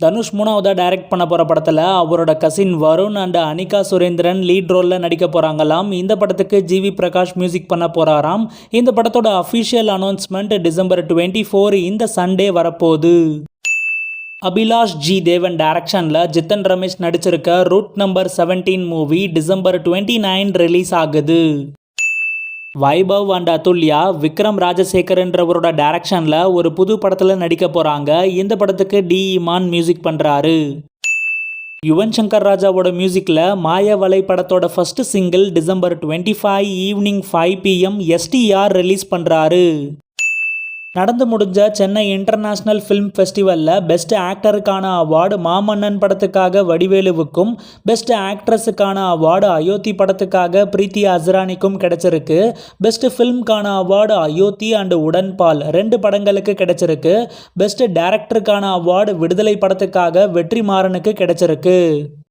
தனுஷ் மூணாவதா டைரக்ட் பண்ண போகிற படத்தில் அவரோட cousin Varun and Anika Surendran lead ரோலில் நடிக்க போகிறாங்களாம். இந்த படத்துக்கு ஜிவி பிரகாஷ் மியூசிக் பண்ண போகிறாராம். இந்த படத்தோட அஃபிஷியல் அனௌன்ஸ்மெண்ட் டிசம்பர் 24 இந்த சண்டே வரப்போகுது. அபிலாஷ் ஜி தேவன் டைரக்ஷனில் ஜித்தன் ரமேஷ் நடிச்சிருக்க route number 17 movie December 29 release ஆகுது. வைபவ் அண்ட் அதுல்யா விக்ரம் ராஜசேகர்ன்றவரோட டைரக்ஷனில் ஒரு புது படத்தில் நடிக்க போகிறாங்க. இந்த படத்துக்கு டி இமான் மியூசிக் பண்ணுறாரு. யுவன் சங்கர் ராஜாவோட மியூசிக்கில் மாயவலை படத்தோட first single December 25 evening 5 PM STR release பண்ணுறாரு. நடந்து முடிஞ்ச சென்னை இன்டர்நேஷ்னல் ஃபிலிம் ஃபெஸ்டிவலில் பெஸ்ட் ஆக்டருக்கான அவார்டு மாமன்னன் படத்துக்காக வடிவேலுவுக்கும், பெஸ்ட் ஆக்ட்ரஸுக்கான அவார்டு அயோத்தி படத்துக்காக பிரீத்தி அஸ்ரானிக்கும் கிடைச்சிருக்கு. பெஸ்ட் ஃபிலிம்கான அவார்டு அயோத்தி அண்ட் உடன்பால் 2 படங்களுக்கு கிடைச்சிருக்கு. பெஸ்ட் டைரக்டருக்கான அவார்டு விடுதலை படத்துக்காக வெற்றிமாறனுக்கு கிடைச்சிருக்கு.